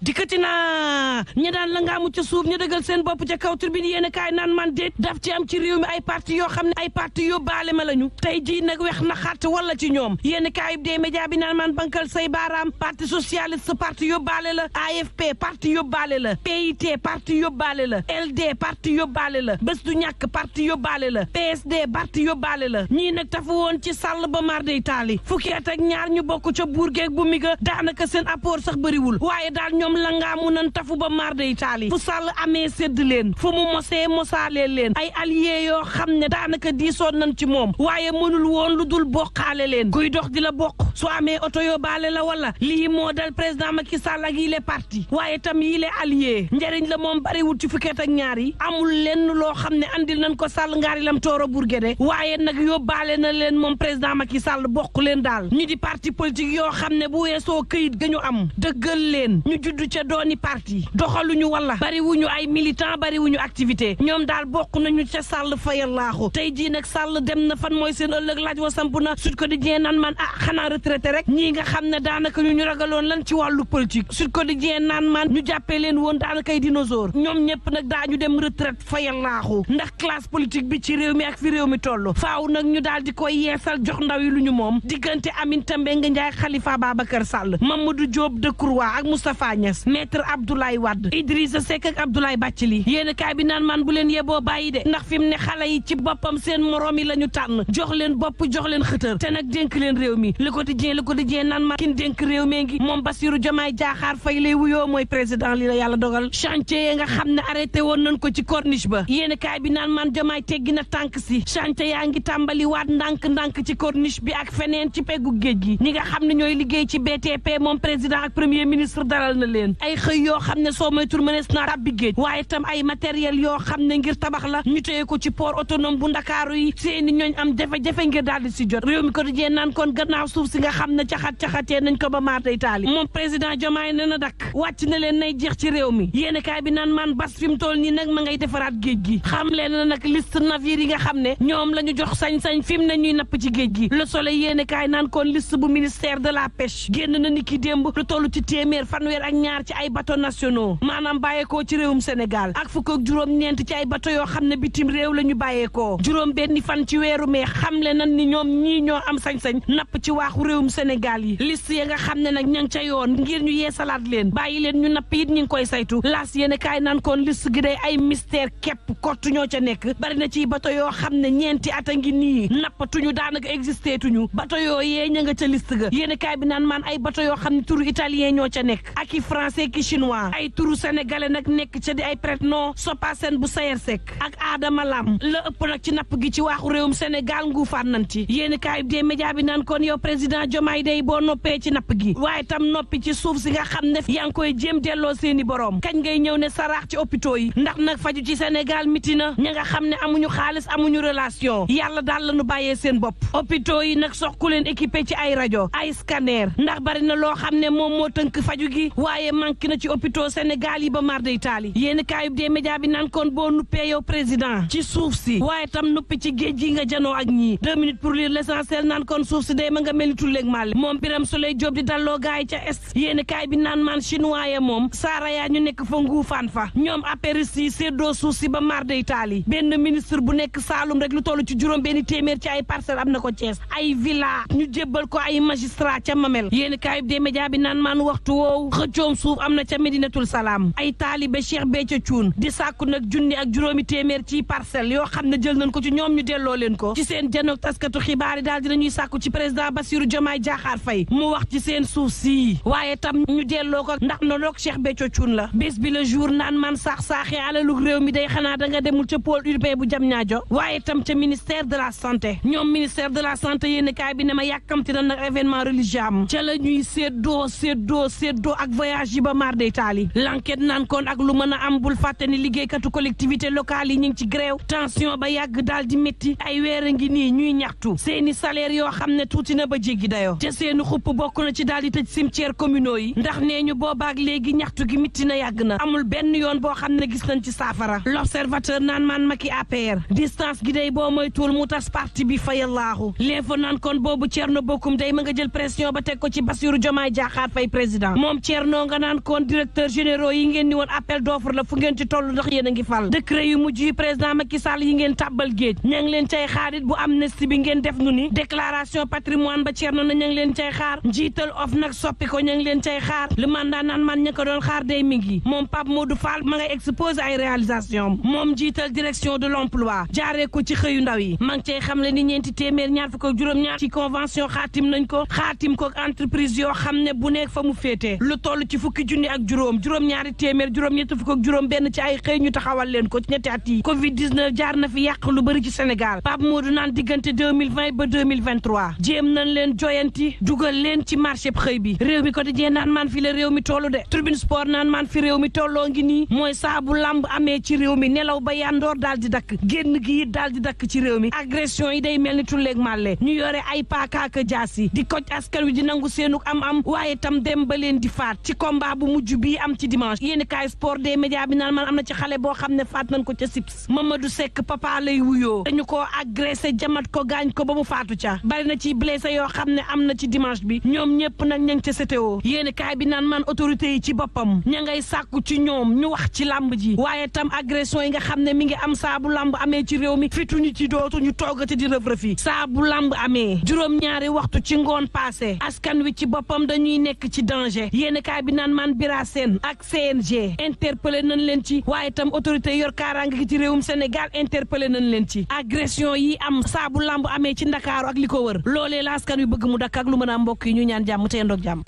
dikkati na ñi daan la ngaamu ca suuf ñu dëggal seen bopp ca kaw tribune yéen kaay naan man déet daf ci am ci réew mi ay parti yoo xam ne ay parti yóbbaale ma lañu tey jii nag wex na xatt wala ci ñoom yéen kaay bi dee média bi naan man bankal say baaraam parti socialiste parti yóbbaale la AFP parti yóbbaale la PIT parti yóbbaale la LD parti yóbbaale la bés du ñàkk parti yóbbaale la PSD parti yóbbaale la ñii nag tafu woon ci sàll ba mar day taali fukki at ak ñaar ñu bokk ca buur geeg bu mi ga daanaka seen apport sax bëriwul waaye daal ñoom la ngaamu nan tafu ba mar day taali fu sàll amee sédd leen fu mu mosee mosaalee leen ay alliés yoo xam ne daanaka diisoon nañ ci moom waaye mënul woon lu dul bokkaale leen kuy dox di la bokk su amee oto yóbbaale la wala lii moo dal président Macky Sall ak yile parti waaye tam yile alliés njëriñ la moom bariwul ci fukki at ak ñaar yi amul lenn loo xam ne andil nañ ko Sall ngaari lam tooro Bourguédé waaye nag yóbbaale na leen moom président Macky Sall bokk leen daal ñu di parti politique yoo xam ne bu weesoo këyit ga ñu am dëggal leen ñu juddu ca dooni parti doxaluñu wala bariwuñu ay militant bariwuñu activité ñoom daal bokk nañu ca Sall fayallaaxu tey jii nag Sall dem na fan mooy seen ëllëg laaj wa samp na Sud Quotidien naan man xanaa retraité rek ñii nga xam ne daanaka ñu ragaloon lan ci wàllu politique Sud Quotidien naan man ñu jàppee leen woon daanaka ay dinosaure ñoom ñëpp nag daañu dem retraite fayallaaxu ndax classe politique bi ci réew mi ak fi réew mi toll faaw nag ñu daal di koy yeesal jox ndaw yi lu ñu moom diggante Aminata Mbengue Ndiaye Khalifa Babacar Sall Mamadou Diop Decroix ak Moustapha Niasse maître Abdoulaye Wade Idrissa Seck ak Abdoulaye Bathily yéen kaay bi naan man bu leen yeboo bàyyi de ndax fi mu ne xale yi ci boppam seen morom yi la ñu tànn jox leen bopp jox leen xëtër te nag dénk leen réew mi Le Quotidien naan man kin dénk réew mi ngi moom Bassirou Diomaye Diakhar Faye lay wuyoo mooy président li la yàlla dogal chantier yi nga xam ne arrêté woon nañ ko ci corniche ba yéen kaay bi naan man Diomaye teggi na tànk si chantier yaa ngi tàmbali waat ndànk-ndànk ci corniche bi ak feneen ci peggu géej gi ñi nga xam ne ñooy liggéey ci BTP moom président ak premier ministre dalal na leen ay xëy yoo xam ne soo moytul mënees na tàbbi géej waaye tam ay matériel yoo xam ne ngir tabax la ñu téye ko ci port autonome bu Ndakaaru yi seeni ñooñ am jafe-jafe ngir daal di si jot réew mi ko dijee naan kon gannaaw suuf si nga xam ne caxat-caxatee nañ ko ba maar day taali moom président Diomaye ne na dakk wàcc na leen nay jeex ci réew mi yéene kaay bi naan man bas fi mu toll nii nag ma ngay defaraat géej gi xam leen na nag liste navire yi nga xam ne ñoom la ñu jox sañ-sañ fi mu ne ñuy napp ci géej gi Le Soleil yéene kaay naan kon liste bu ministère de la pêche génn na ni ki démb lu toll ci téeméer fanweer ak ñaar ci ay bateaux nationaux maanaam bàyyeekoo ci réewum Sénégal ak fukk ak juróom-ñeent ci ay bateaux yoo xam ne bitim réew la ñu bàyyeekoo juróom benni fan ci weeru mai xamle nan ni ñoom ñii ñoo am sañ-sañ napp ci waaxu réewum Sénégal yi liste ya nga xam ne nag ña ngi ca yoon ngir ñu yeesalaat leen bàyyi leen ñu napp it ñi ngi koy saytu laas yéene kaay naan kon liste gi day ay mystère képp kott ñoo ca nekk bari na ci bateau yoo xam ne ñeenti at a ngi nii nappatuñu daanaka existé tuñu bateau yoo yee ña nga ca liste ga yéene kaay bi naan maan ay bateau yoo xam ne turu italien ñoo ca nekk ak i français ki chinois ay turu sénégalais nag nekk ca di ay prête-nom Sopasen bu Sayer Seck ak Adama Lam la ëpp nag ci napp gi ci waaxu réewum Sénégal nguufaat nañ ci yéene kaay bi dee média bi naan kon yow président Diomaye day boo noppee ci napp gi waaye tam noppi ci suuf si nga xam ne yaa ngi koy jéem delloo seeni borom kañ ngay ñëw ne saraax ci hôpitaux yi ndax nag faju ci Sénégal miti na ña nga xam ne amuñu xaalis amuñu relation yàlla daal la ñu bàyyee seen bopp hôpitaux yi nag sox ku leen équipé ci ay rajo ay scanner ndax bari na loo xam ne moom moo tënk faju gi waaye manqué na ci hôpitaux Sénégal yi ba mar day taali yéen kaayub dee média bi naan kon boo nuppee yow président ci suuf si waaye tam nuppi ci géej gi nga janoo ak ñii 2 minutes pour lire l'essentiel naan kon suuf si day ma nga mel ni tulleeg màlle moom Birame Souleye Diop di dalloo gaay ca est yéen kaay bi naan man chinois ya moom saara yaa ñu nekk fa nguufaan fa ñoom apéris yi séddoo suuf si ba mar day taali benn ministre bu nekk Saalum rek lu toll ci juróom benn téeméer ci ay parcelle am na ko Thiès ay villa ñu jébbal ko ay magistrat ca Mamel yéen kaayub des médias bi naan maan waxtu woowu xëccoom suuf am na ca Medinatul Salaam ay taalibe Cheikh Béthio Thioune di sàkku nag junni ak juróomi téeméer ci parcelle yoo xam ne jël nañ ko ci ñoom ñu delloo leen ko ci seen janook taskatu xibaar yi daal dinañuy sàkku ci président Bassirou Diomaye Diakhar Faye mu wax ci seen suuf si waaye tam ñu delloo ko ndax na loog Cheikh Béthio Thioune la bés bi le jour naan man saaxee alalug réew mi day xanaa da nga demul ca pôle urbain bu Diamniadio waaye tam ca ministère de la santé ñoom ministère de la santé yéen kaay bi ne ma yàkkamti na nag événement religieux am ca la ñuy séddoo ak voyage yi ba mar day taali l'enquête naan kon ak lu mën a am bul fàtte ni liggéeykatu collectivité locale yi ñu ngi ci grève tension ba yàgg daal di métti ay weer a ngi nii ñuy ñaxtu seeni salaire yoo xam ne tuuti na ba jéggi dayoo ca seeni xupp bokk na ci daal di tëj cimetière communaux yi ndax nee ñu boobaak léegi ñaxtu gi métti na yàgg na amul benn yoon boo xam ne gis nañ ci saafara l'observateur naan maan Macky APR distance gi day boo moytuwul mu tas parti bi fayallaahu l'info naan kon boobu Thierno Bocoum day ma nga jël pression ba teg ko ci Bassirou Diomaye Diakhar Faye président moom Thierno nga naan kon directeur généraux yi ngeen ni woon appel d'offre la fu ngeen ci toll ndax yéen a ngi fal décret yu mujj yi président Macky Sall yi ngeen tàbbal géej ña ngi leen cay xaarit bu amnistie bi ngeen def nu ni déclaration patrimoine ba Thierno na ña ngi leen cay xaar njiital of nag soppi ko ña ngi leen cay xaar le mandat naan man ña ko doon xaar day mi ngi moom Pape Modou Fall ma ngay exposé ay réalisation moom njiital direction de l'emploi jaaree ko ci xëyu ndaw yi ma ngi cay xam le ni ñeenti téeméer ñaar fukk ak juróom-ñaar ci convention xaatim nañ ko entreprise yoo xam ne bu nekk fa mu féetee lu toll ci fukki junni ak juróom-ñaari téeméer juróom-ñett fukk ak juróom benn ci ay xëy ñu taxawal leen ko ci ñetti at yi covid 19 jaar na fi yàq lu bëri ci Sénégal Pape Modou naan diggante 2020 ba 2023 jéem nañ leen joyanti dugal leen ci marché xëy bi réew mi quotidien naan man fi la réew mi tollu de Tribune Sport naan man fi réew mi tolloo ngi nii mooy saabu lamb amee ci réew mi nelaw ba yandoor daal di dakk génn gi it daal di dakk ci réew mi agression yi day mel ni tulleeg màlle ñu yore ay paakaaka jaas yi di koj askan wi di nangu seenuk am waaye tam dem ba leen di faat ci combat bu mujj bii am ci dimanche yéeni kaay sport des médias bi naan man am na ci xale boo xam ne faat nañ ko ca Sips Mamadou Seck papa lay wuyoo dañu ko agressé jamat ko gaañ ko ba mu faatu ca bari na ci blessé yoo xam ne am na ci dimanche bi ñoom ñëpp nag ña ngi ca CTO yéeni kaay bi naan man autorité yi ci boppam ña ngay sàkku ci ñoom ñu wax ci làmb ji waaye tam agression yi nga xam ne mi ngi am saabu làmb amee ci réew mi fituñu ci dootu ñu toogati di rëf-rëfi saabu làmb amee juróom-ñaari waxtu ci ngoon passé askan wi ci boppam dañuy nekk ci danger yéeni kaay bi naan man Bira Sène ak CNG interpellé nañ leen ci waaye tam autorité yor kaaraange gi ci réewum Sénégal interpellé nañ leen ci agression yi am saabu lamb amee ci Ndakaaru ak li ko wër loolee la askan wi bëgg mu dakk ak lu mën a mbokk yi ñu ñaan jàmm te yendoog jàmm